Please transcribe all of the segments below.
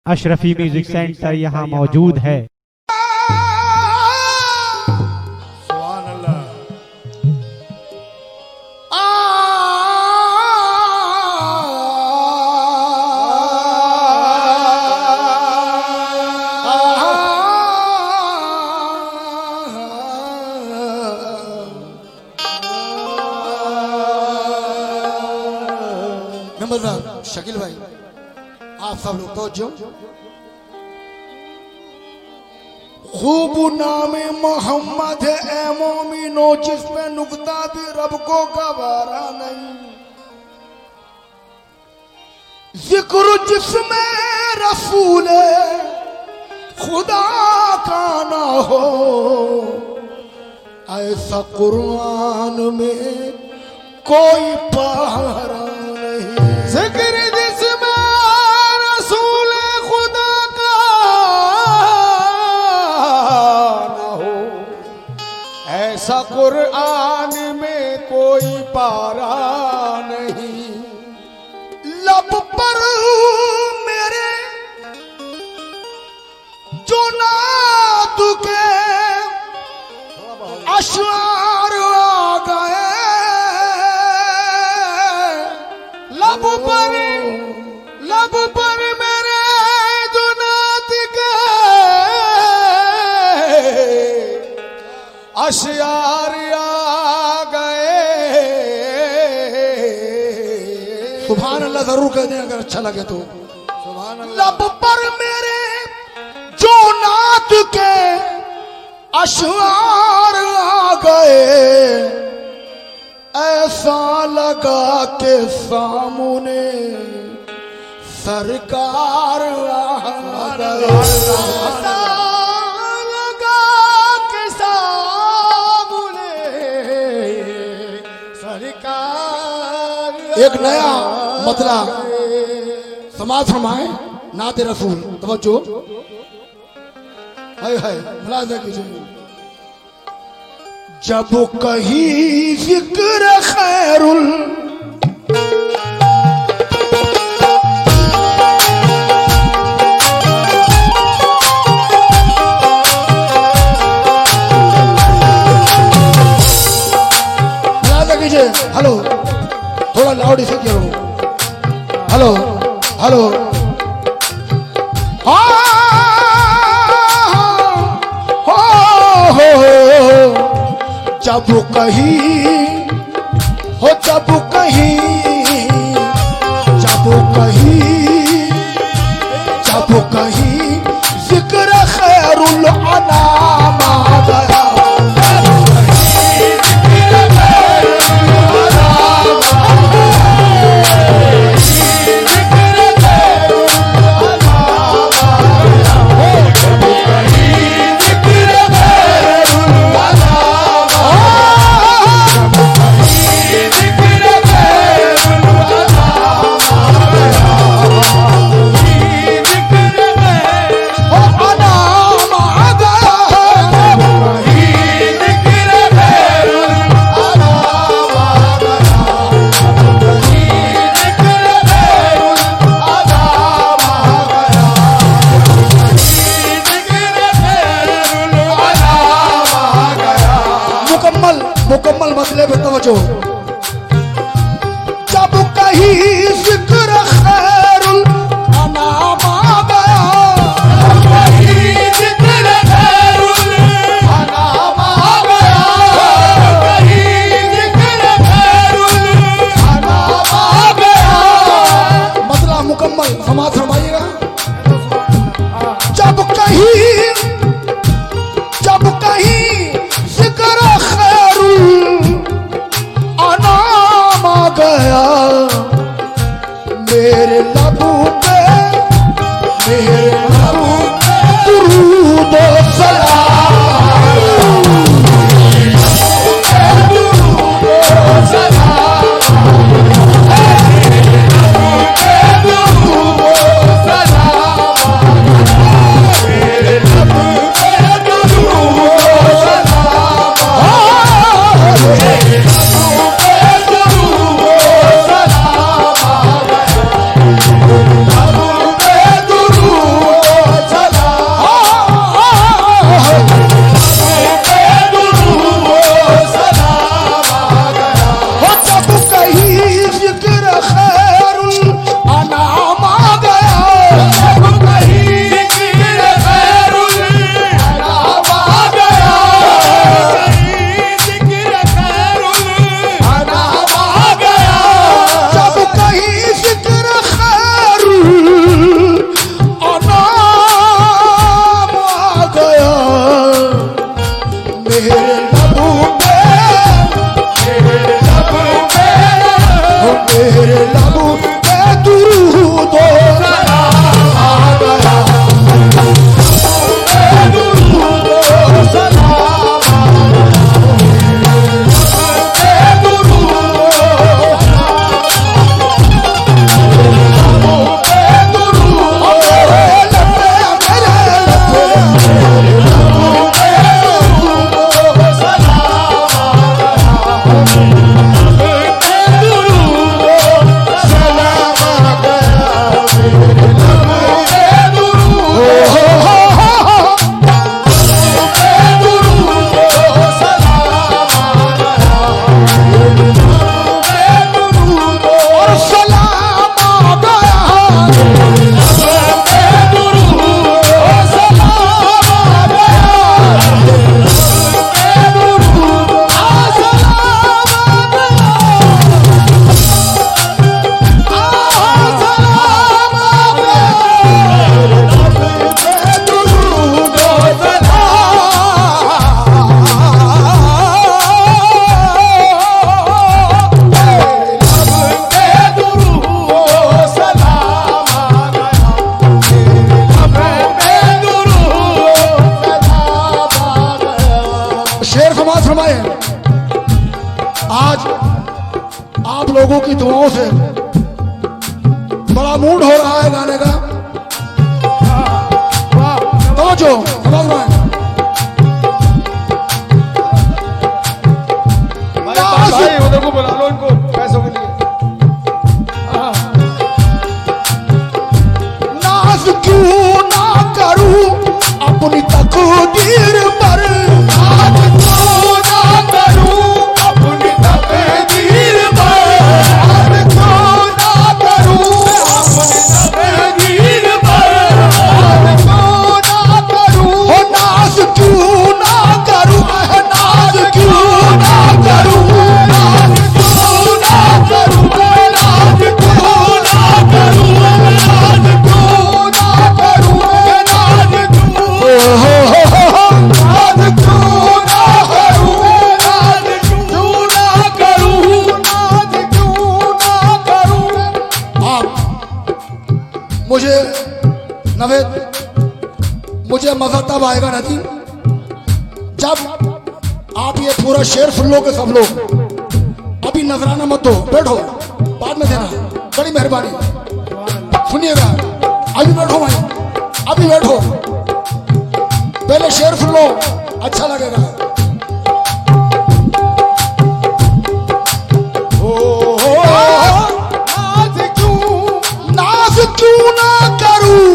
Ashrafi music centre यहाँ मौजूद है। नंबरदार शकील भाई, आप सब लोग तो जो खूब नाम मोहम्मद है मोमिनो, जिस पे नुक्ता भी रब को गवारा नहीं। जिक्र जिसमें रसूल खुदा का ना हो, ऐसा कुरान में कोई पहाड़ा नहीं। जिक्र जिसमें रसूल खुदा का ना हो, ऐसा कुरान में कोई पारा नहीं। लब पर मेरे जो नात के अशआर आ गए, लब पर मेरे जो नात के अशआर आ गए। सुभान अल्लाह जरूर कह दें अगर अच्छा लगे तो। सुभान अल्लाह। लब पर मेरे जो नात के अशआर आ गए, ऐसा लगा के सामने सरकार आ गए। ऐसा लगा के सामने सरकार। एक नया मतलब समाज फरमाए नाते रसूल, तवज्जो है मुलाज़ा कीजिए। जब कहीं जिक्र खैरुल मुलाज़ा कीजिए। हेलो, थोड़ा लाउड इसे करो। हेलो हेलो, जब कहीं हो, जब कहीं, जब कहीं, जब कहीं जिक्र खैरुल अनाम आ गया। मुकम्मल मतलब तवज्जो। जब कहीं जिक्र खैरुल अनाम आ गया, कहीं जिक्र खैरुल अनाम आ गया, कहीं जिक्र खैरुल अनाम आ गया। मतलब मुकम्मल समाज फरमाइएगा। जब कहीं जिक्र अनाम आ गया, लोगों की दुआओं से बड़ा मूड हो रहा है गाने का। तो जो समझ रहे हैं भाई उधर को बुला लो इनको पैसों के लिए। नाज क्यों ना करूं अपनी तकदीर पर, नाज क्यों ना करूं अपनी तकदीर पर, नाज क्यों ना करूं अपनी तकदीर पर, नाज क्यों ना करूं, हो नाज क्यों ना करूं, नाज क्यों ना करूं, नाज क्यों ना करूं, नाज क्यों ना करूं, नाज क्यों ना करूं, नाज क्यों, हो नाज क्यों ना करूं, नाज क्यों ना करूं, नाज क्यों ना करूं। आप मुझे नवेद, मुझे मजा तब आएगा नदीम जब आप ये पूरा शेर सुन लोगे सब लोग। अभी नजराना मत दो, बैठो, बाद में देना, बड़ी मेहरबानी। सुनिएगा, अभी बैठो भाई, अभी बैठो, पहले शेर सुन लो, अच्छा लगेगा। नाज क्यों ना करूं,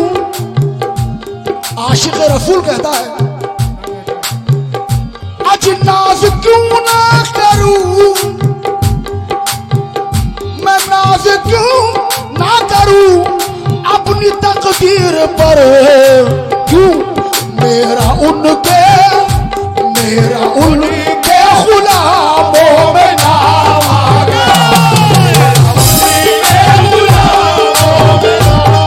आशिक रसूल कहता है आज नाज क्यों ना करूं, मैं नाज क्यों ना करूं अपनी तकदीर पर, क्यों मेरा उनके गुलामों में नाम आ गया, मेरा उनके गुलामों में नाम,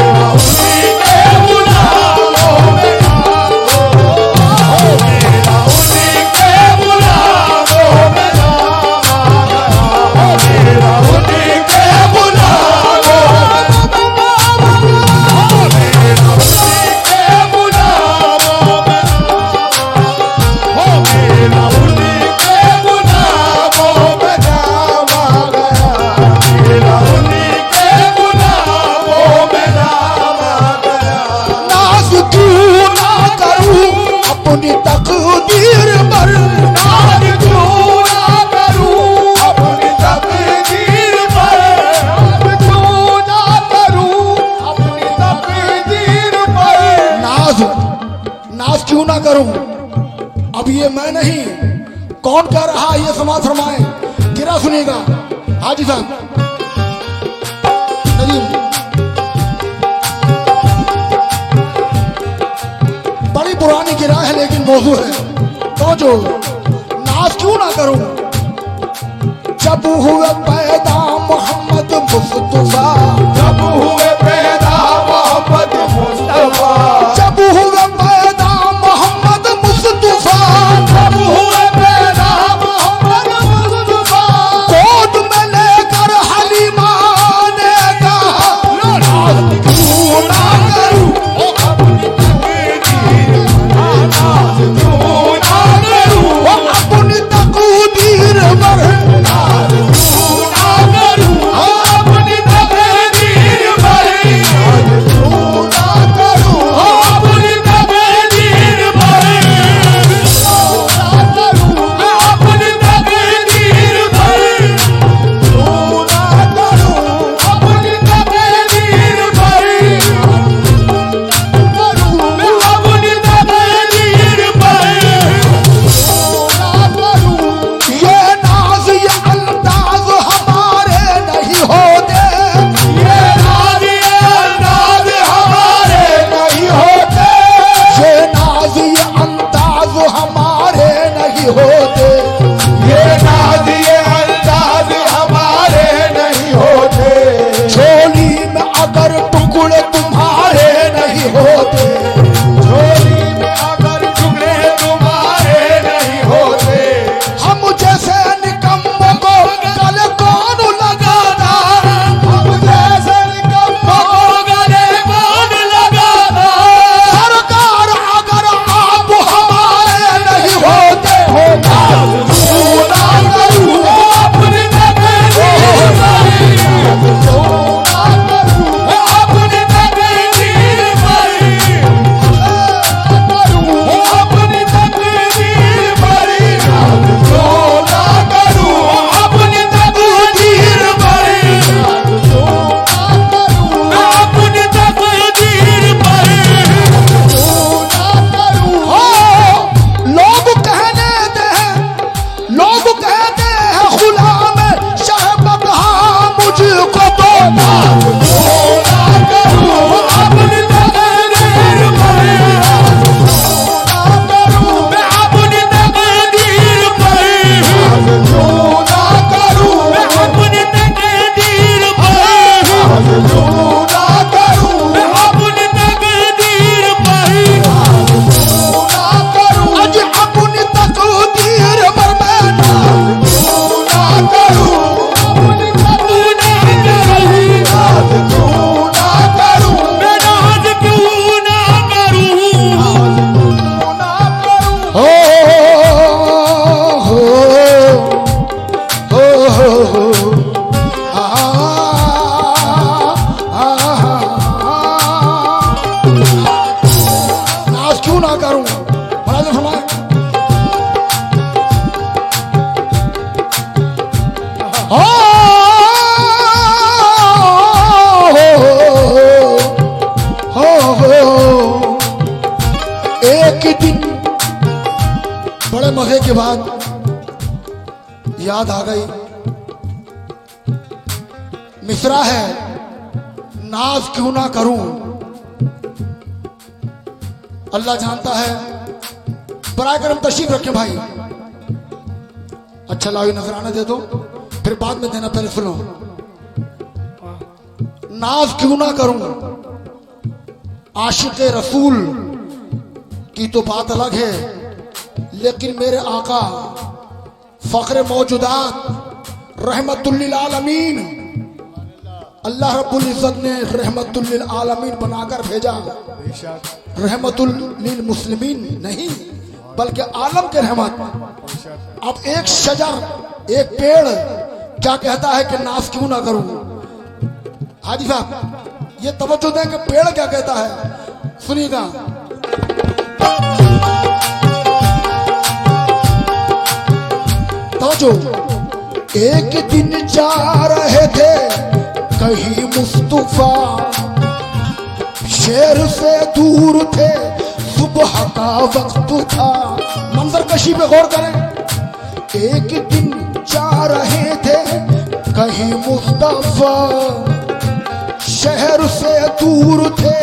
मेरा उनके गुलामों में नाम आ गया, मेरा उनके गुलामों में नाम आ गया, मेरा उनके गुलामों में मेरा उनके गुलामों में नाम आ गया, मेरा उनके गुलामों में नाम आ गया। नाज क्यों ना करूं अपनी तकदीर पर, नाज क्यों ना करूं अपनी तकदीर पर, नाज क्यों ना करूं अपनी तकदीर पर। नाज क्यों ना करूं, अब ये मैं नहीं, कौन कह रहा है ये समाज फरमाए, गिरा सुनिएगा हाजी साहब नदीम। बड़ी पुरानी गिरा है लेकिन मौजू है। तो जो नाज क्यों ना करूं, जब हुए पैदा मोहम्मद मुस्तफा, जब हुए पैदा मोहम्मद मुस्तफा, जब हुए पैदा मोहम्मद मुस्तफा, जब हुए पैदा मोहम्मद मुस्तफा, गोद में लेकर हलीमा ने कहा नाज क्यों ना करूं अपनी तकदीर, नाज क्यों ना करूं अपनी तकदीर पर, नाज क्यों ना करूं अपनी तकदीर पर, के बाद याद आ गई, मिसरा है नाज क्यों ना करूं, अल्लाह जानता है। बराए करम तशरीफ रखें भाई। अच्छा लाओ नजराना दे दो, फिर बाद में देना, पहले सुनो। नाज क्यों ना करूं, आशिक रसूल की तो बात अलग है, लेकिन मेरे आका फख्र मौजूदात रहमतुल लिल आलमीन, अल्लाह रब्बुल इज्जत ने रहमतुल लिल आलमीन बनाकर भेजा। रहमतुल लिल मुस्लिमीन नहीं, बल्कि आलम के रहमत। अब एक शजर, एक पेड़ क्या कहता है कि नाज क्यों ना करूं। हाजी साहब ये तवज्जो दें कि पेड़ क्या कहता है, सुनिएगा। तवज्जो। एक दिन जा रहे थे कहीं मुस्तफा, शेर से दूर थे, सुबह का वक्त था। मंजर कशी पे गौर करें। एक दिन जा रहे थे कहीं मुस्तफा, शहर से दूर थे,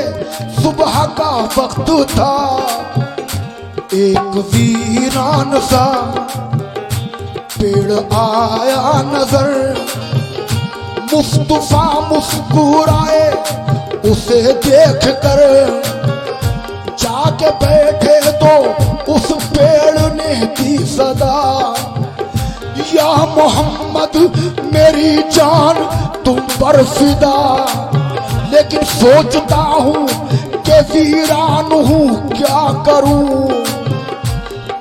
सुबह का वक्त था। एक वीरान सा पेड़ आया नजर, मुस्तफा मुस्कुराए उसे देख कर, जाके बैठे तो उस पेड़ ने दी सदा, या मोहम्मद मेरी जान तुम पर फिदा। लेकिन सोचता हूँ कि वीरान हूँ क्या करूँ,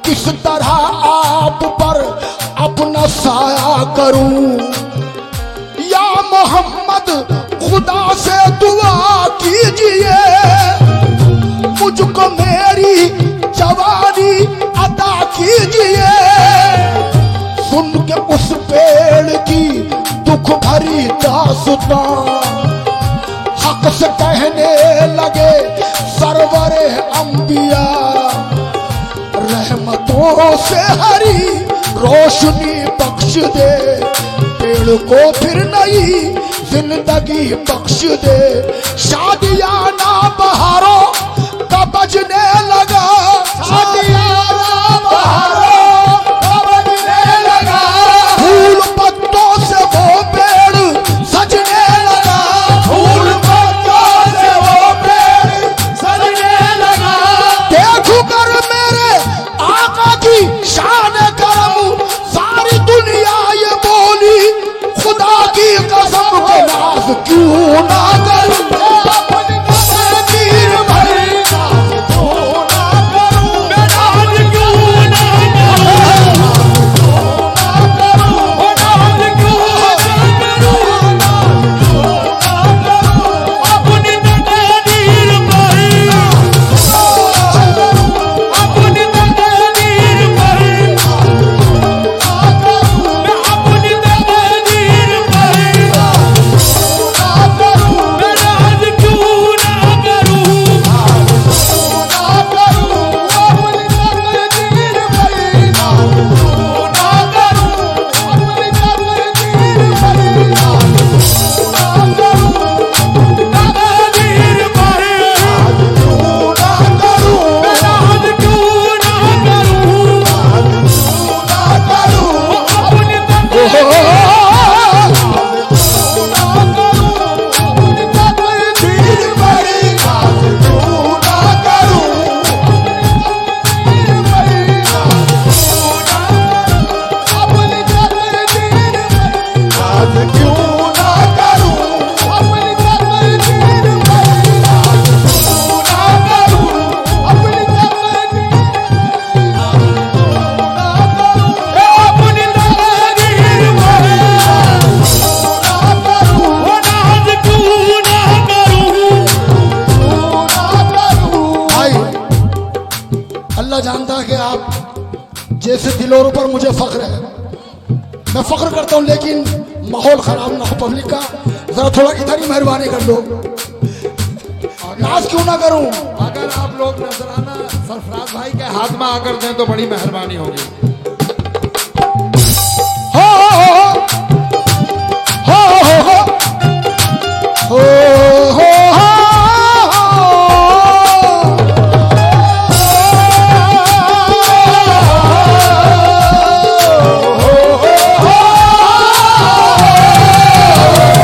किस तरह आप पर अपना साया करूँ। या मोहम्मद खुदा से दुआ कीजिए, मुझको मेरी जवानी अता कीजिए। सुन के उस पेड़ की दुख भरी दास्तां, हक से कहने लगे सरवरे अंबिया, रहमतों से हरी रोशनी बख्श दे, पेड़ को फिर नई जिंदगी बख्श दे। शादियाना बहारों का बजने लगा, शादियाना बहारों का बजने लगा, फूल पत्तों से वो पेड़ सजने लगा, फूल पत्तों से वो पेड़ सजने लगा। देखो कर मेरे आका की शान करम, सारी दुनिया ये बोली खुदा की कसम के नाज क्यों ना करूं, तकदीर भरी नाज क्यों ना करूं, नाज क्यों ना करूं, नाज क्यों ना करूं, अपनी तकदीर भरी, अपनी तकदीर भरी, अपनी तकदीर भरी, नाज क्यों ना करूं, अपनी तकदीर भरी, ना करूं, अपनी तकदीर भरी, तकदीर भरी, नाज क्यों ना करूं, अपनी तकदीर भरी, नाज क्यों ना करूं, अपनी तकदीर भरी, ना करूं, अपनी तकदीर अपनी तकदीर भरी, ना करूं, नाज क्यों ना करूं। भाई अल्लाह जानता है कि आप जैसे दिलों पर मुझे फख्र है, मैं फख्र करता हूँ, लेकिन माहौल खराब ना हो पब्लिक का, जरा थोड़ा इधर ही मेहरबानी कर लो। नाज क्यों ना करूं। अगर आप लोग नजराना सरफराज भाई के हाथ में आकर दें तो बड़ी मेहरबानी होगी। हो हो हो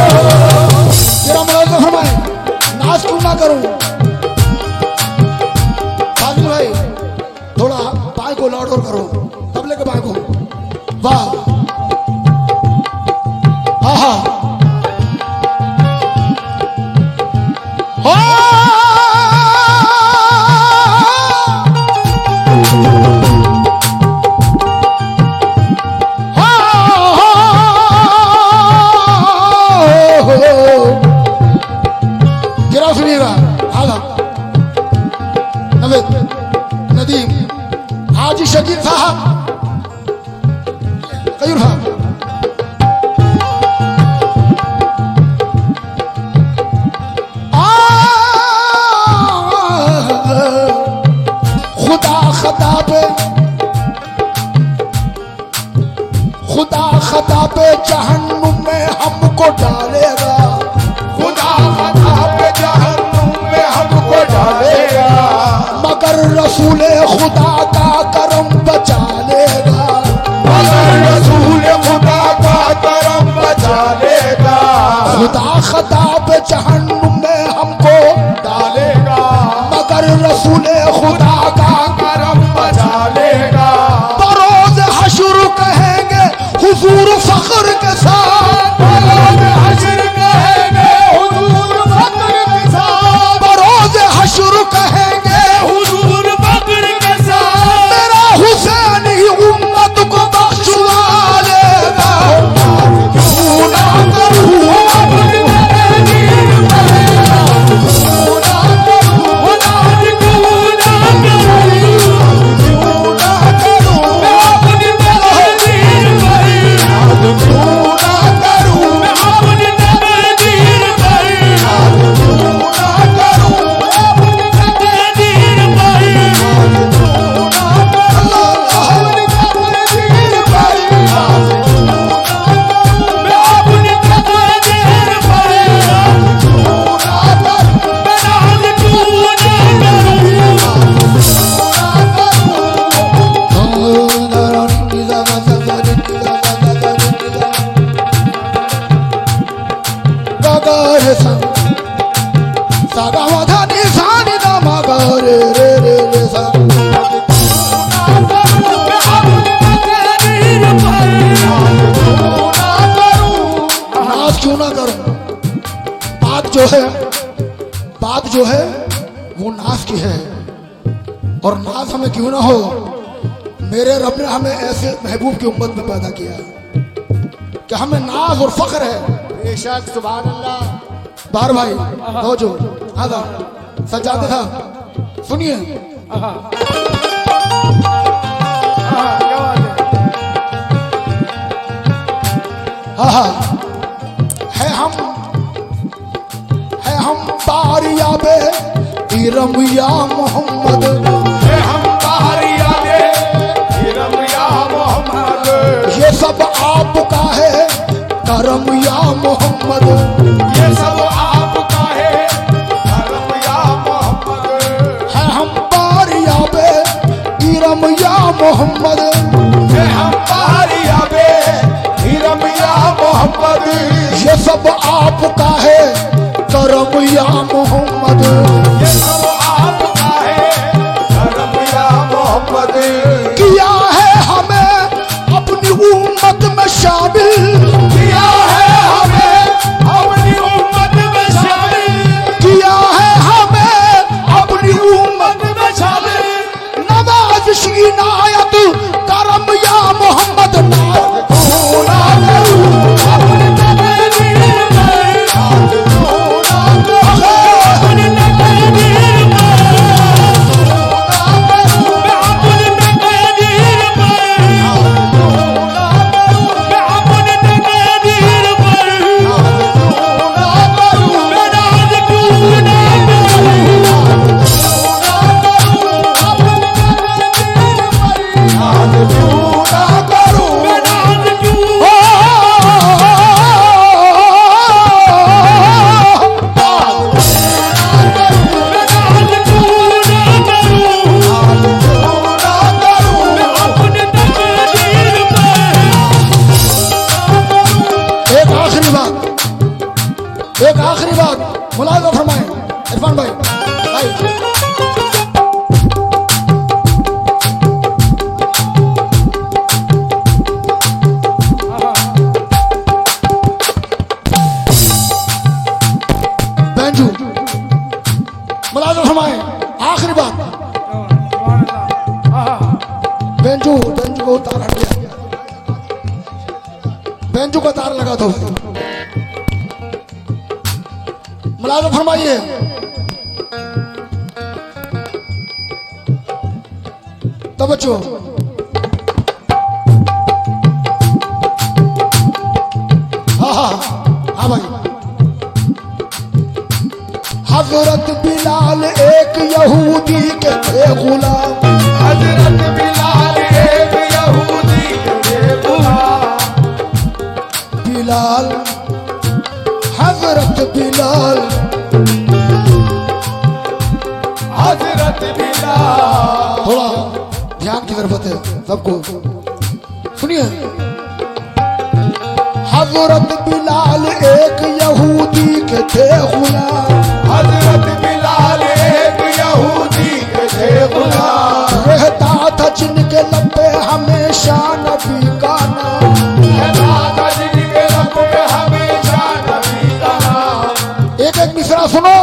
तेरा मुलाज़िम फरमाए नाच क्यों ना करूं साजिद भाई थोड़ा पाय को लौट और करो तबले के पाय को वाह हाँ हाँ जरा सुनिएगा आगा नवेद नदीम हाजी शकील साहब कयूर साहब खुदा खता पे जहन्नुम में हमको डालेगा खुदा खता पे जहन्नुम में हमको डालेगा मगर रसूले खुदा का करम बचा लेगा मगर रसूल खुदा का करम बचा लेगा खुदा खता पे जहन्नुम में हमको डालेगा मगर रसूले खुदा का करम बचा लेगा बरोज हशर कहेंगे हुजूर फख्र के साथ बरोज हश्र कहेंगे हुजूर फख्र के साथ बरोज हशर कहेंगे हुजूर फख्र के साथ मेरा हुसैन ही उम्मत को बख्शवा लेगा क्यों ना करूं अपनी तकदीर बदलना क्यों ना करूं नाज क्यों ना करूं मैं अपनी तकदीर बदलना क्यों ना करूं मैं अपनी तकदीर बदलना क्यों ना करूं अपनी तकदीर बदलना क्यों ना करूं अपनी तकदीर बदलना मैं अपनी तकदीर बदलना क्यों ना करूं मैं नाज क्यों ना करूं नाच क्यों ना करूं बात जो है वो नाच की है और नाच हमें क्यों ना हो मेरे रब ने हमें ऐसे महबूब की उम्मत में पैदा किया कि हमें नाज और फख्र है बेशक सुभान अल्लाह बार भाई नौजो आधा सजाते था सुनिए हाँ हाँ है हम बारियाबे इरम या मोहम्मद है हम बारियाबे इरम या मोहम्मद ये सब आपका है करम या मोहम्मद ये सब आपका है करम या मोहम्मद है हम बारियाबे इरम या मोहम्मद है हम बारियाबे इरम या मोहम्मद ये सब आपका है करम या मोहम्मद ये सब आपका है करम या मोहम्मद किया है हमें अपनी उम्मत में शामिल किया है हमें अपनी उम्मत में शामिल किया है हमें अपनी उम्मत में शामिल नवाज इनायत करम या मोहम्मद क्यों ना करूं अपनी तकदीर पर क्यों ना करूं अपनी तकदीर पर मैं अपनी तकदीर पर क्यों ना करूं मैं अपनी तकदीर पर क्यों ना करूं मैं नाज क्यों ना करूं क्यों ना करूं अपनी तकदीर पर क्यों ना करूं मैं नाज इरफान भाई भाई बेंजू मुलाज़िम फरमाए आखिरी बात। बेंजू बेंजू को तार हट गया, बेंजू का तार लगा दो। मुलाज़िम फरमाइए तवज्जो। हाँ भाई। हजरत बिलाल एक यहूदी के थे गुलाम, हजरत बिलाल एक यहूदी के गुलाम, बिलाल हजरत बिलाल, हजरत बिलाल। थोड़ा ध्यान की जरूरत है सबको, सुनिए। हजरत बिलाल एक यहूदी के थे गुलाम, हजरत बिलाल एक यहूदी के थे गुलाम, रहता था जिनके लब पे हमेशा नबी का नाम, रहता था जिनके लब पे हमेशा नबी का नाम। एक एक मिसरा सुनो।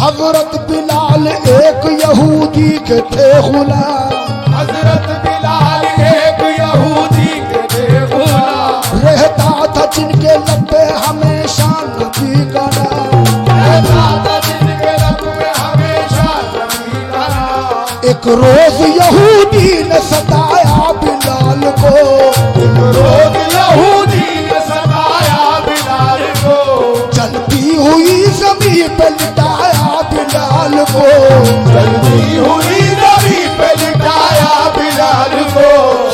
हजरत बिलाल एक यहूदी के थे गुलाम, हजरत बिलाल एक यहूदी के थे गुलाम, रहता था जिनके लब पे हमेशा नबी का नाम, रहता था जिनके लब पे हमेशा नबी का नाम। एक रोज यहूदी ने सताया बिलाल को, एक रोज यहूदी ने सताया बिलाल को, चलती हुई जमीन पे लिटाया बिलाल को, चलती हुई जमीन पे लिटाया बिलाल को,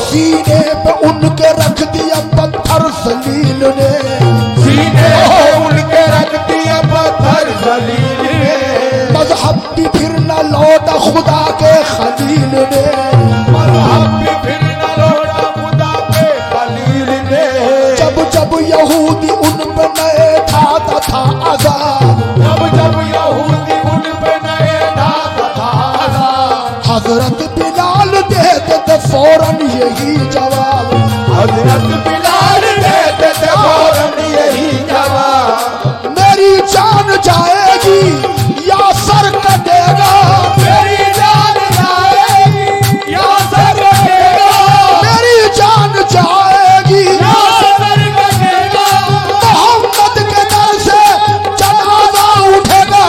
सीने पे उनके रख दिया पत्थर सलील ने, सीने पे उनके रख दिए पत्थर जलील ने, मजहब भी फिर न लौटा खुदा के खलील ने, मजहब भी फिर न लौटा खुदा के खलील ने। जब जब यहूदी उन पे नए ढाता था आजाद, जब जब यहूदी उन पे नए ढाता था आजाद, हजरत बिलाल देते थे फौरन यही जवाब, हजरत बिलाल देते थे फौरन यही जवाब, मेरी जान जाएगी या सर कटेगा, मेरी जान जाएगी या सर कटेगा, मेरी जान जाएगी या सर कटेगा, मोहम्मद के दर से जनाजा उठेगा।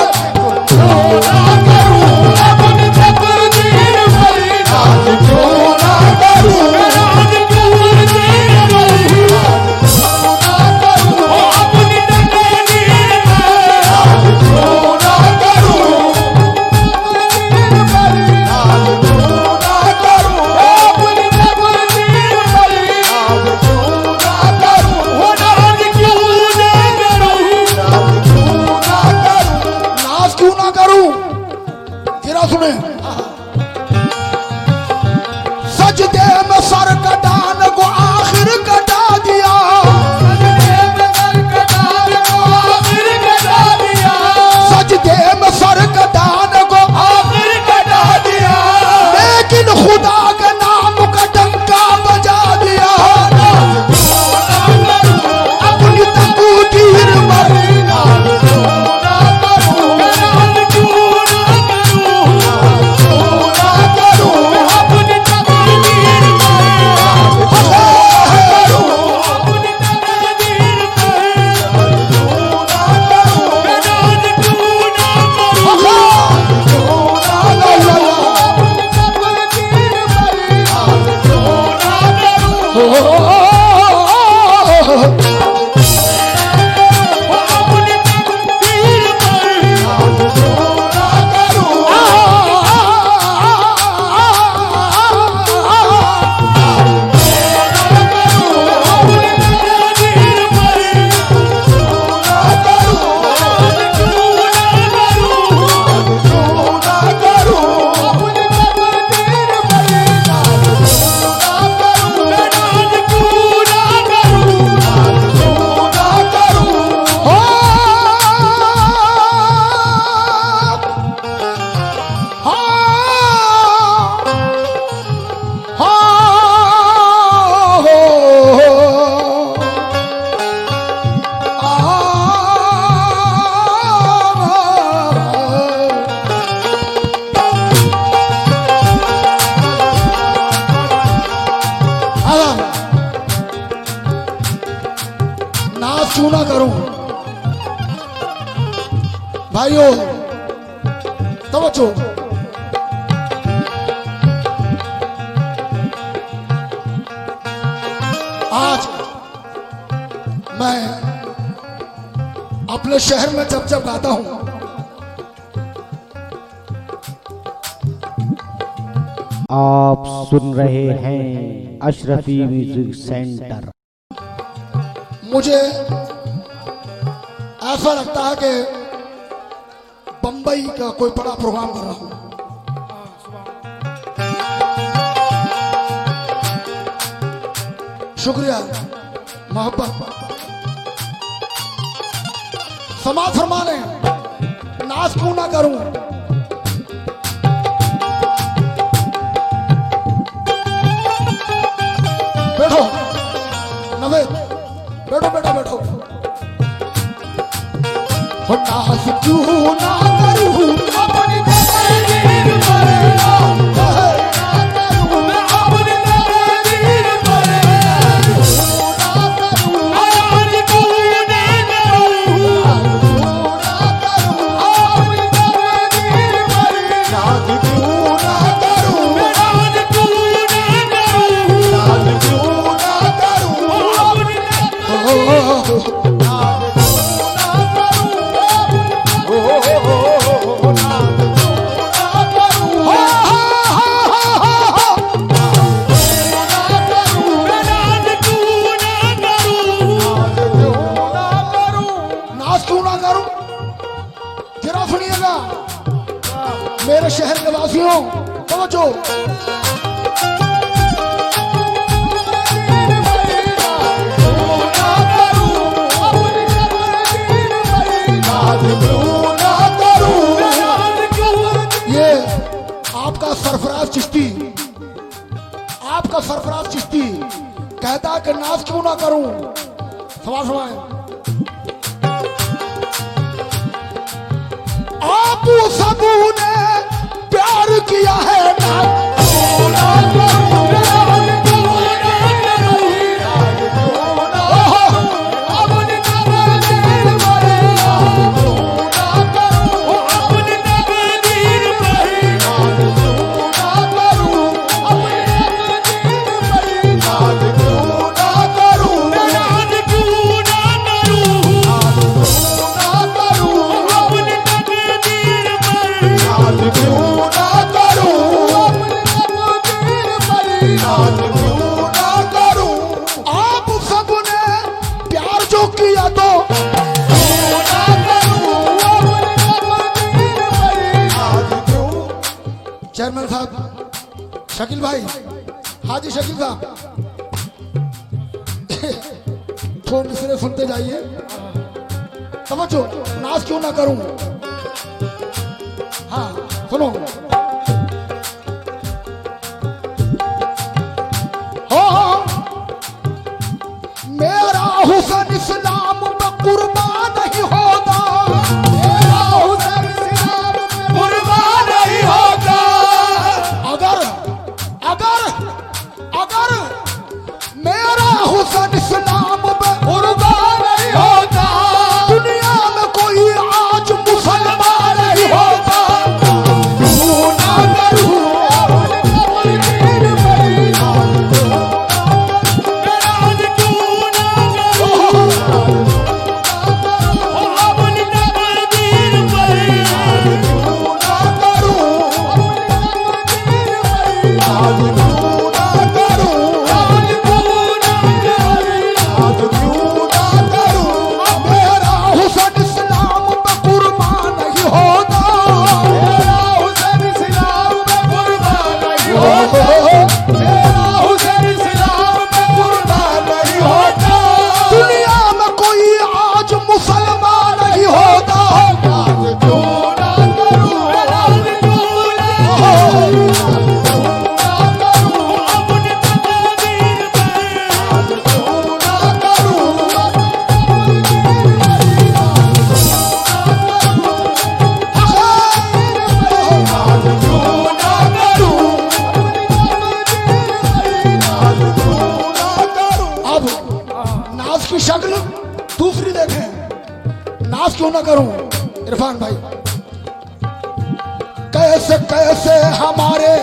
क्यों ना करूं अपनी तकदीर पर नाज, क्यों ना करूं नाज, तकदीर पर क्यों ना करूं अपनी तकदीर पर नाज, क्यों ना करूं तकदीर पर नाज, क्यों ना करूं अपनी तकदीर पर नाज, क्यों ना करूं नाज, क्यों ना करूं नाज, क्यों ना करूं। नाज क्यों ना करूं, जरा सुने। सजदे में सर कटान को आखिर कटा दिया, सजदे में सर कटान को आखिर कटा दिया, सजदे में सर कटान को, आखिर कटा दिया, लेकिन खुदा के नाम का डंका बजा दिया। क्यों ना करूं अपनी तकदीर पर नाज, क्यों ना करूं नाज, क्यों ना करूं नाज, क्यों ना करूं अपनी तकदीर पर नाज, भाइयों तवज्जो, आज मैं अपने शहर में जब जब गाता हूं, आप सुन रहे हैं अशरफी म्यूजिक सेंटर। मुझे ऐसा लगता है कि बंबई का कोई बड़ा प्रोग्राम कर रहा हूं। शुक्रिया, मोहब्बत। समाज फरमा लें, नाच क्यों ना करूं। बैठो नवेद, बैठो बैठो बैठो। नाच क्यों ना करूं अपनी तकदीर पर, अपनी तकदीर पर आज क्यों ना करूं, अपनी तकदीर पर नाच क्यों ना करूं, नाच क्यों ना करूं, नाच क्यों ना करूं अपनी मेरे शहर के वासियों समझो। ये आपका सरफराज चिश्ती, आपका सरफराज चिश्ती कहता है कि नाच क्यों ना करूं। सवाल सुनाए। आप सबने प्यार किया है ना, चेयरमैन साहब, शकील भाई, हाजी शकील साहब, थोड़ी सिरे सुनते जाइए। समझो, नाच क्यों ना करूं। हाँ सुनो। हो मेरा हुस्न इस्लाम में कुर्बान नहीं होता, मेरा हुस्न इस्लाम में कुर्बान नहीं होता। अगर अगर अगर मेरा हुस्न इस्लाम में कुर्बान नहीं होता, दुनिया में कोई आज मुसलमान नहीं होता। क्यों ना करूं शक्ल दूसरी देखें, नाच क्यों ना करूं। इरफान भाई कैसे कैसे हमारे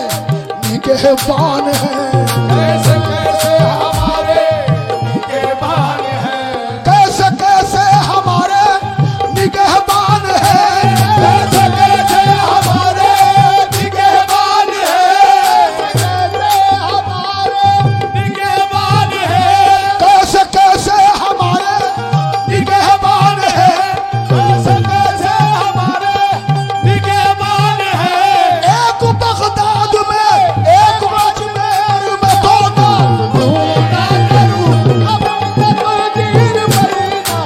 निगहबान हैं, कैसे कैसे हमारे निगहबान हैं, कैसे कैसे हमारे निगहबान हैं, कैसे कैसे हमारे निगहबान हैं, कैसे हमारे निगहबान हैं, कैसे कैसे हमारे निगहबान हैं। कैसे कैसे हमारे निगहबान हैं। एक बगदाद में एक अजमेर में दोनों पूरा करूं अपनी तकदीर पर ना,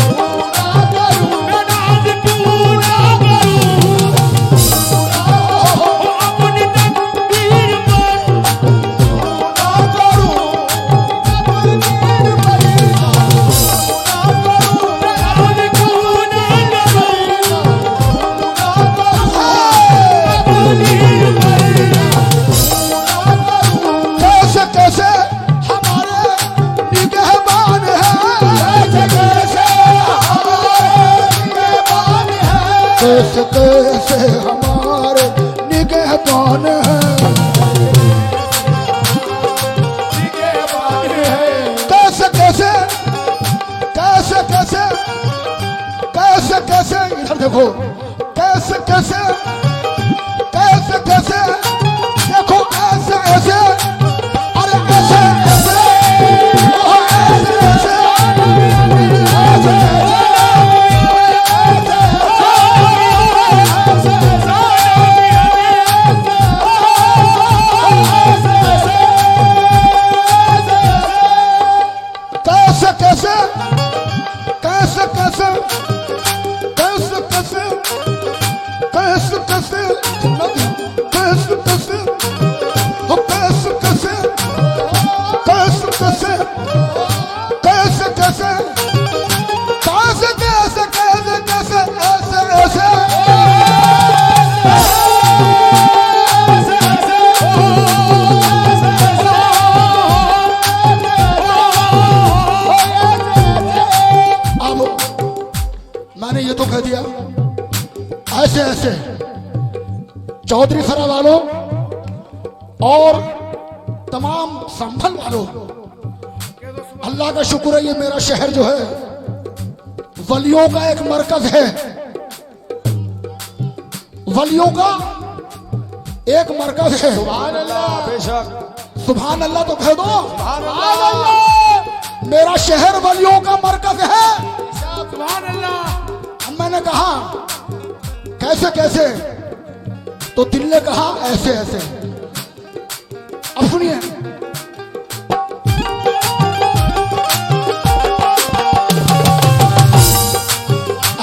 पूरा करूं मैं नाज पूरा करूं, अपनी तकदीर पर पूरा करूं, तकदीर पर ना, पूरा करूं मैं नाज पूरा करूं, तकदीर पर ना, कैसे कैसे हमारे निगहबान हैं, कैसे कैसे हमारे निगहबान हैं। कैसे कैसे हमारे निगहबान हैं, कैसे कैसे कैसे कैसे कैसे कैसे इधर देखो, कैसे कैसे कैसे कैसे देखो, ऐसे ऐसे अरे ऐसे ऐसे ओह, ऐसे ऐसे ऐसे कैसे कैसे कैसे कैसे कैसे कैसे कैसे कैसे कैसे कैसे हो कैसे कैसे कैसे कैसे कैसे कैसे कैसे कैसे कैसे कैसे ऐसे ऐसे अब मैंने ये तो कह दिया, ऐसे ऐसे चौधरी सरा वालों और तमाम संभल वालों, अल्लाह का शुक्र है ये मेरा शहर जो है वलियों का एक मरकज है, वलियों का एक मरकज है। सुभान अल्लाह, बेशक सुभान अल्लाह तो कह दो, सुभान अल्लाह, मेरा शहर वलियों का मरकज है। सुभान अल्लाह। अब मैंने कहा कैसे कैसे, तो दिल ने कहा ऐसे ऐसे। अब सुनिए,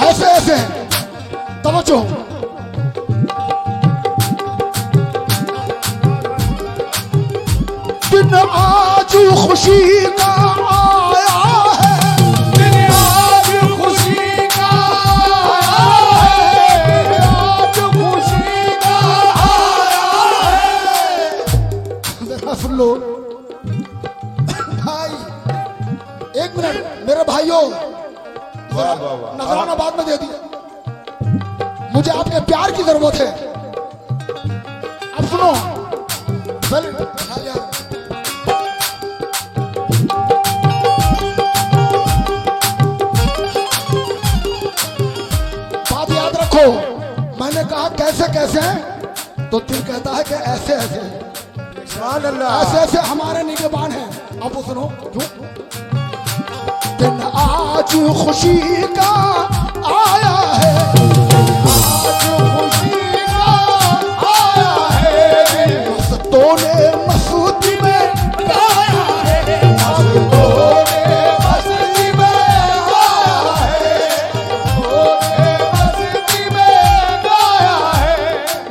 ऐसे ऐसे तवज्जो, दिन आज खुशी का आया है, दिन आज खुशी का आया है, आज खुशी का आया है। जरा सुन लो भाई, एक मिनट मेरे भाइयों, नजराना बाद में दे दिया, मुझे आपके प्यार की जरूरत है। अब सुनो, पहले बात याद रखो, मैंने कहा कैसे कैसे, तो दिल कहता है कि ऐसे ऐसे, सुभान अल्लाह। ऐसे ऐसे हमारे निगहबान हैं। अब सुनो, क्यों दिन आज खुशी का आया है, आज खुशी का आया है, मस्तों ने मस्ती में गाया है, मस्तों ने मस्ती में गाया है, मस्ती में गाया है,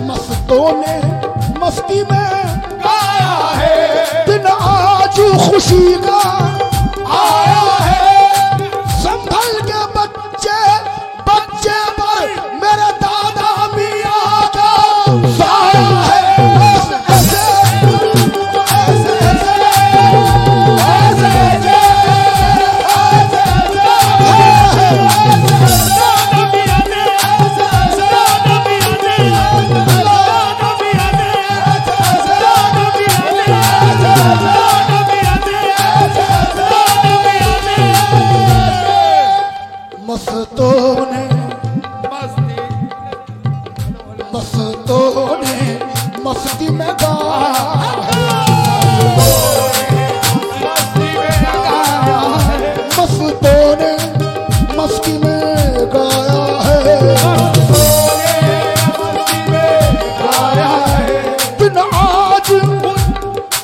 मस्तों ने मस्ती में गाया है, दिन आज खुशी का आया है। संभल के बच्चे बच्चे पर मेरे दादा मियाँ का साया है। ऐसे ऐसे ऐसे ऐसे दादा मियाँ ने ऐसे ऐसे, दादा मियाँ ने मस्तों ने मस्ती में गाया मस्तों ने मस्ती में गाया है दिन आज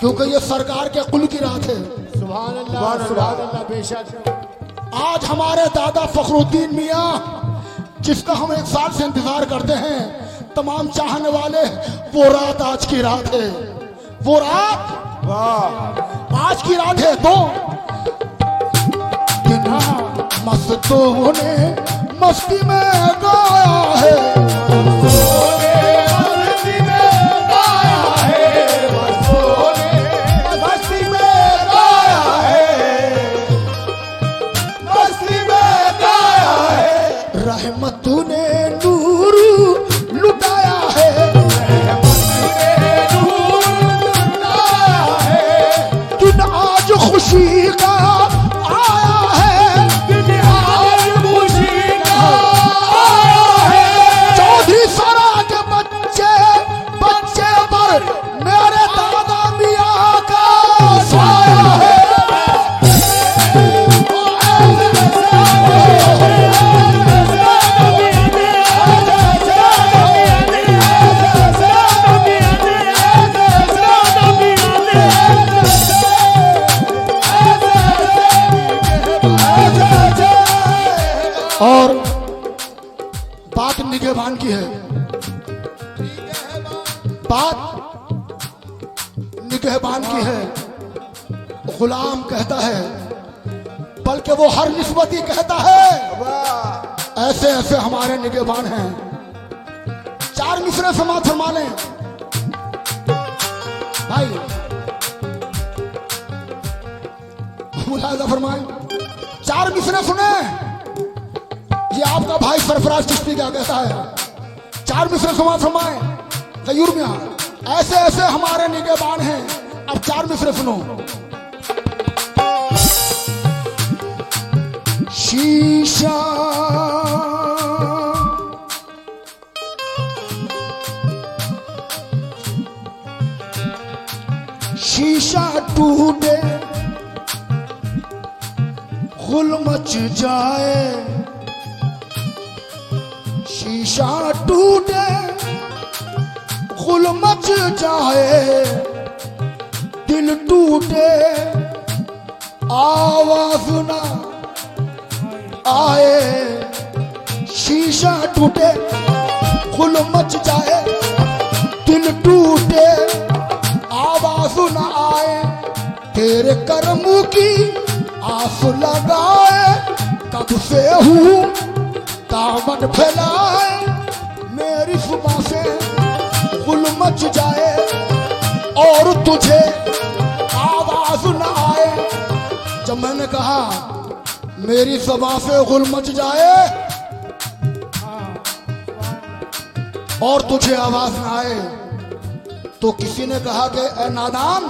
क्योंकि ये सरकार के कुल की रात है। सुभान अल्लाह बेशक। आज हमारे दादा फखरुद्दीन मियाँ जिसका हम 1 साल से इंतजार करते हैं, तमाम चाहने वाले, वो रात आज की रात है, वो रात आज की रात है। तो मस्तों ने मस्ती में गाया है मस्ती में गाया है मस्ती में गाया है मस्ती में गाया है रहमत ने नूर लुटाया है दिन आज खुशी का आया है दिन आज खुशी का आया है चौधरी सरा के बच्चे बच्चे पर मेरे दादा मियाँ का साया है और बात निगहबान की है, बात निगहबान की है। गुलाम कहता है, बल्कि वो हर निस्बती कहता है, ऐसे ऐसे हमारे निगहबान हैं। 4 मिसरे समाज फरमा लें भाई, मुलाहिजा फरमाएं, 4 मिसरे सुने। ये आपका भाई सरफराज चिश्ती क्या कहता है, 4 मिसरे समाज फरमाएं गयूर मियां, ऐसे ऐसे हमारे निगहबान हैं। अब 4 मिसरे सुनो। शीशा शीशा टूटे गुल मच जाए शीशा टूटे गुल मच जाए दिल टूटे आवाज ना आए शीशा टूटे गुल मच जाए दिल टूटे आवाज न आए तेरे कर्म की आस लगाए कब से हूँ दामन फैलाए मेरी सुबह से गुल मच जाए और तुझे आवाज न आए। जब मैंने कहा मेरी ज़बान से गुल मच जाए और तुझे आवाज न आए, तो किसी ने कहा कि ए नादान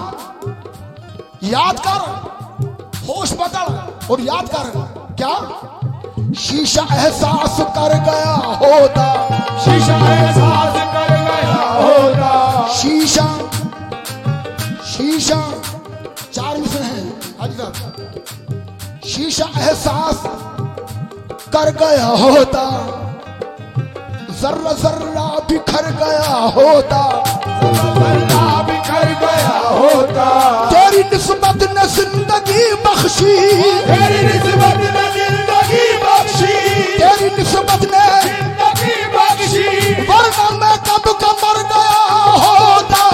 याद कर, होश पकड़ और याद कर। क्या शीशा एहसास कर गया होता, शीशा एहसास कर गया होता, शीशा शीशा 4 मिसरे हैं हाजी साहब। शीशा एहसास कर गया होता, जर्रा जर्रा बिखर गया होता, बिखर गया होता। तेरी निस्बत ने जिंदगी बख्शी, तेरी निस्बत ने जिंदगी बख्शी, तेरी निस्बत ने जिंदगी बख्शी। वरना मैं कब का मर गया होता।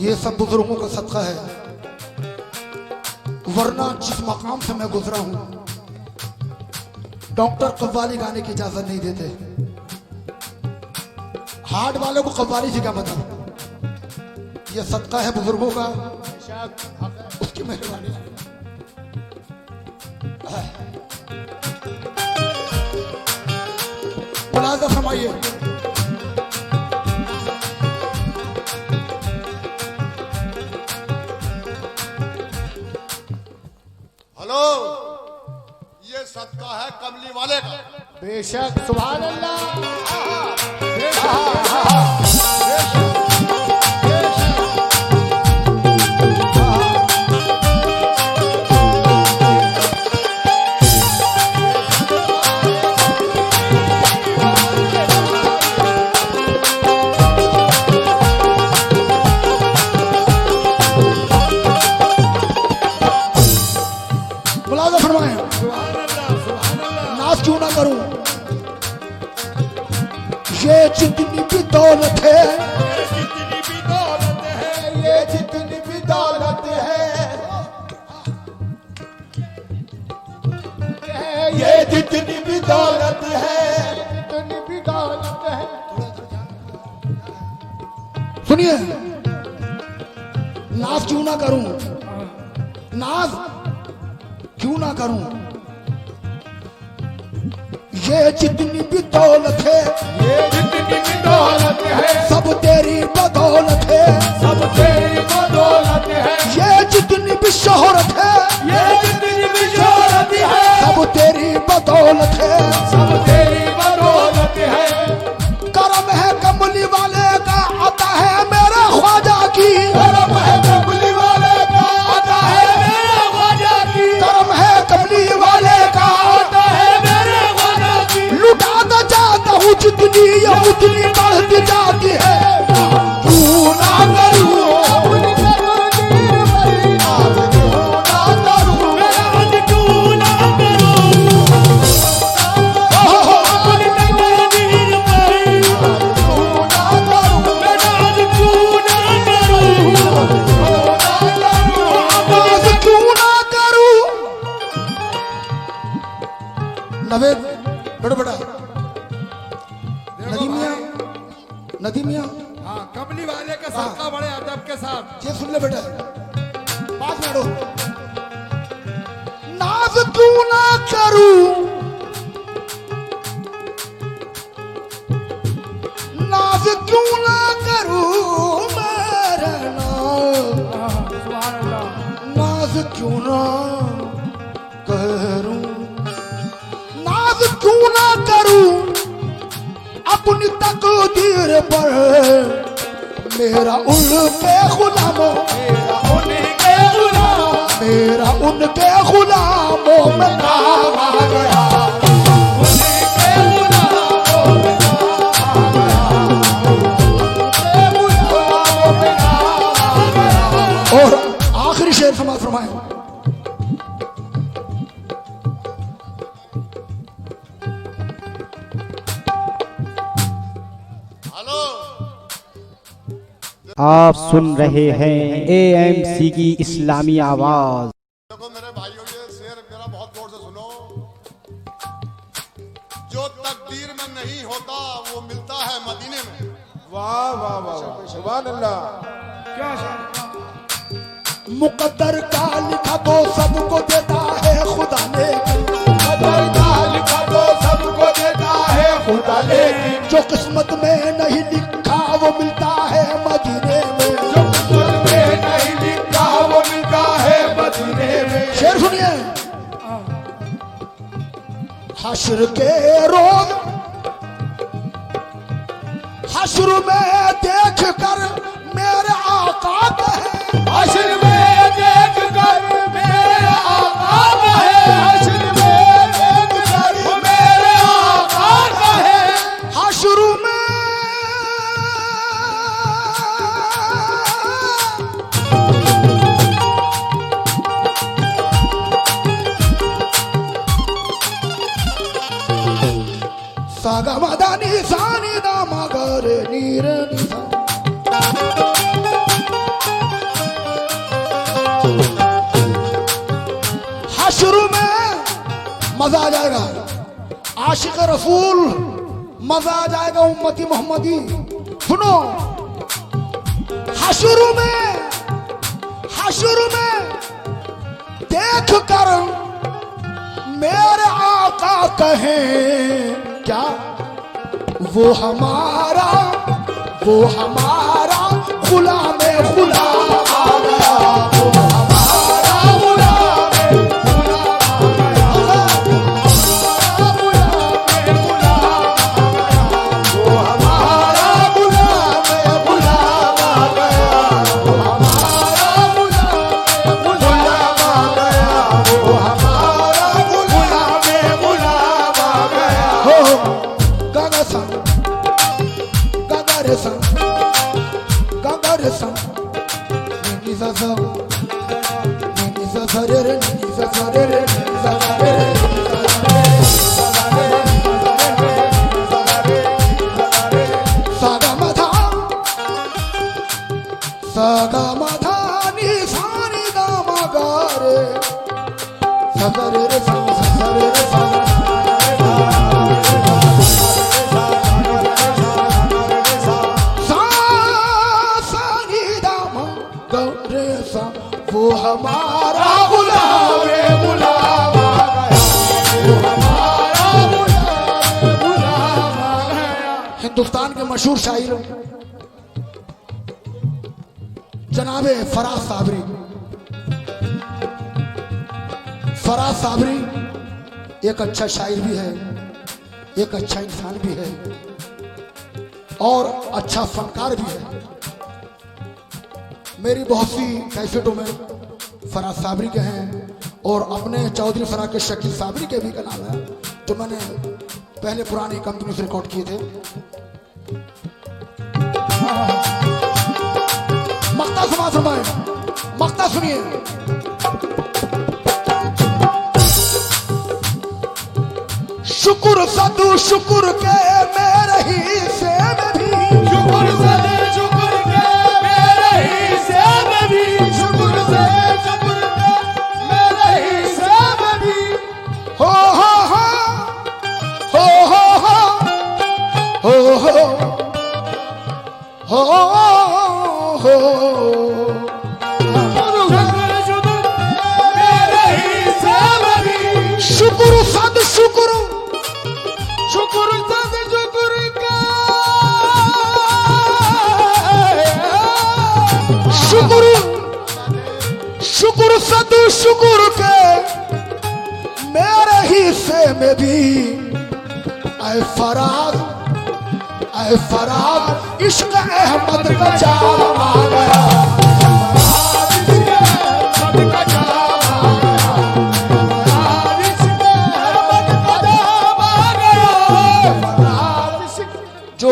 ये सब बुजुर्गों का सदका है, वरना जिस मकाम से मैं गुजरा हूं डॉक्टर कव्वाली गाने की इजाजत नहीं देते। हार्ट वालों को कव्वाली से क्या मतलब। ये सदका है बुजुर्गों का, उसकी मेहरबानी। मुलाज़ा फरमाइए। हेलो, ये सदका है कमली वाले का। बेशक, सुभान अल्लाह। मुलाज़ा फरमाएं। नाज क्यों ना करूं, ये जितनी भी दौलत है, ये जितनी भी दौलत है, ये जितनी भी दौलत है, जितनी भी दौलत है। सुनिए, नाज क्यों ना करूं, नाज क्यों ना करूं, ये जितनी भी दौलत है, ये जितनी भी दौलत है, सब तेरी बदौलत है, सब तेरी बदौलत है। ये जितनी भी शोहरत है, ये जितनी भी शोहरत है, सब तेरी बदौलत है, सब तेरी बदौलत है। करम है कमली वाले का, आता है मेरे ख्वाजा की, करम है कमली वाले का, आता है मेरे ख्वाजा की, करम है कमली वाले का, आता है मेरे ख्वाजा की। लुटाता जाता हूँ जितनी ये उतनी बढ़ती जाती है। क्यों ना करूं अपनी तकदीर पर नाज, क्यों ना करूं नाज, क्यों ना करूं अपनी तकदीर पर नाज, क्यों ना करूं नाज, क्यों ना करूं। नवेद बड़ा नदी मियाँ, हाँ, कमली वाले का सदका बड़े अदब के साथ। ये सुन ले बेटा, बात मारो। नाज क्यों ना करूं, नाज क्यों ना करूं मेरा नाज क्यों ना करूं, नाज क्यों ना करूं अपनी तकदीर पर। मेरा उनके गुलामों, मेरा उनके गुलाम, मेरा उनके गुलामों में नाम आ गया, उनके गुलामों में नाम आ गया, उनके गुलामों में नाम आ गया। और आखिरी शेर समाज फरमाए। आप सुन रहे हैं AMC की इस्लामी आवाज। देखो मेरे भाइयों, ये शेर मेरा बहुत गौर से सुनो। जो तकदीर में नहीं होता वो मिलता है मदीने में। वाह वाह वाह, सुभान अल्लाह। क्या मुकद्दर का लिखा तो सबको देता है खुदा ने, मुकद्दर का लिखा तो सबको देता है खुदा ने। जो किस्मत में नहीं लिखा वो मिलता है मदीने में, जो किस्मत में नहीं लिखा वो मिलता है मदीने में। शेर सुनिए। हश्र के रोज, हश्र में देख कर मेरे आका है, हश्र में देख कर मेरे आका है, हश्र में देख कर मेरे आका है। हश्र में सागा मदानी सानी दामा गर नीर निसा हश्र में मजा आ जाएगा, आशिक रसूल मजा आ जाएगा, उम्मती मोहम्मदी। सुनो, हश्र में देख कर मेरे आका कहें क्या, वो हमारा गुलाम खुदा आ गया, वो हमारा गुलाम वो हमारा गुलाम हिंदुस्तान के मशहूर शायर जनाबे फराज साबरी एक अच्छा शायर भी है, एक अच्छा इंसान भी है और अच्छा फनकार भी है। मेरी बहुत सी कैसेटों में फराज साबरी के हैं और अपने चौधरी फराज के शकील साबरी के भी कलाम है जो मैंने पहले पुरानी कंपनी से रिकॉर्ड किए थे। मक्ता समाज फरमाए, मक्ता सुनिए। शुक्र सदु शुक्र के मेरे ही से भी, शुक्र से शुक्र के मेरे ही से भी, शुक्र से शुक्र के मेरे ही से भी, हो शुक्र सद शुक्र, शुक्र सद शुक्र का, शुक्र शुक्र सद शुक्र के मेरे हिस्से में भी ऐ फराज इश्क अहमद का जाम आ गया, जो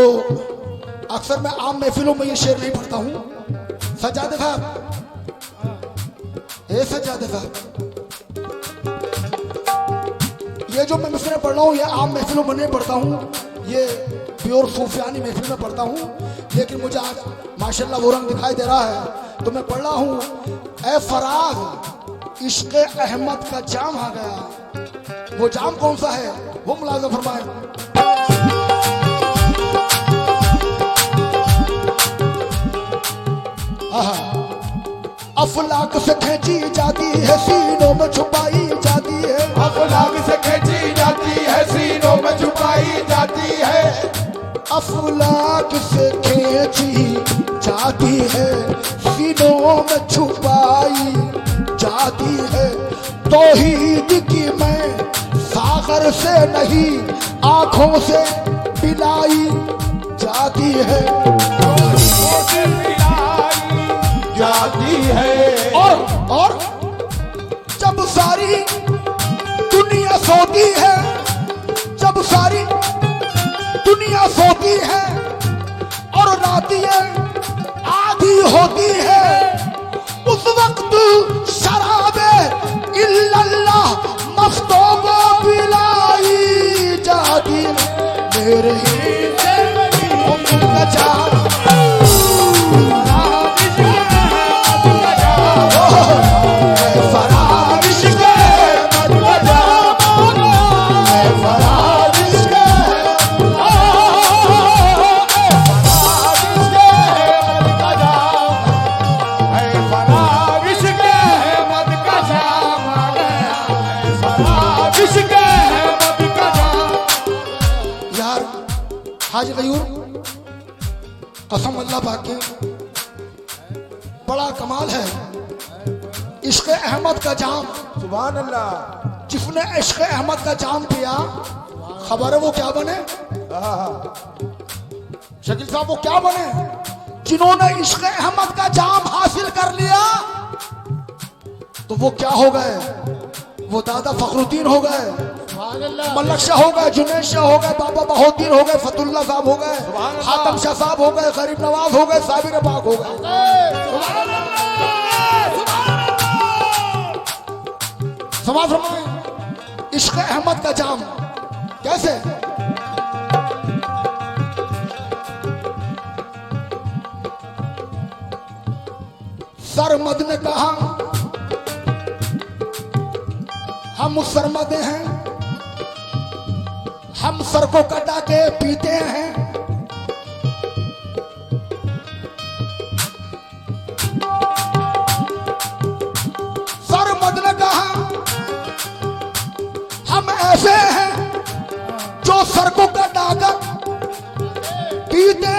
अक्सर मैं आम महफिलों में ये शेर नहीं पढ़ता हूं। सज्जादे साहब, सज्जादे साहब, ये जो मैं मिसरे पढ़ रहा हूँ ये आम महफिलों में नहीं पढ़ता हूँ, ये प्योर सूफियानी महफिल में पढ़ता हूँ। लेकिन मुझे आज माशाल्लाह वो रंग दिखाई दे रहा है तो मैं पढ़ रहा हूँ। ए फराज इश्क़ अहमद का जाम आ गया, वो जाम कौन सा है वो मुलाज़ा फरमाए। अफलाक से खींची जाती है सीनों में छुपाई जाती है, अफलाक से खींची जाती है सीनों में छुपाई जाती है, अफलाक से खींची जाती है सीनों में छुपाई जाती है। तौहीद की मैं सागर से नहीं आंखों से पिलाई जाती है, जाती है। और जब सारी दुनिया सोती है, जब सारी दुनिया सोती है और रातें आधी होती है, उस वक्त शराबे इल्लल्लाह मस्तों को पिलाई जाती है। मेरे ही हाजी गयूर कसम अल्लाह पाक की बड़ा कमाल है। इश्क अहमद का जाम, सुभान अल्लाह। जिसने इश्क अहमद का जाम पिया, खबर है वो क्या बने? शकील साहब वो क्या बने? जिन्होंने इश्क अहमद का जाम हासिल कर लिया तो वो क्या हो गए? वो दादा फखरुद्दीन हो गए, मलक शाह हो गए, जुनैद शाह हो गए, बाबा बहाउद्दीन हो गए, फतुल्ला साहब हो गए, हातम शाह साहब हो गए, गरीब नवाज हो गए, साबिर पाक हो गए। समाज फरमाए इश्क अहमद का जाम कैसे? सरमद ने कहा हम सरमद हैं, हम सर को कटा के पीते हैं। सरमद ने कहा हम ऐसे हैं जो सर को कटा कर पीते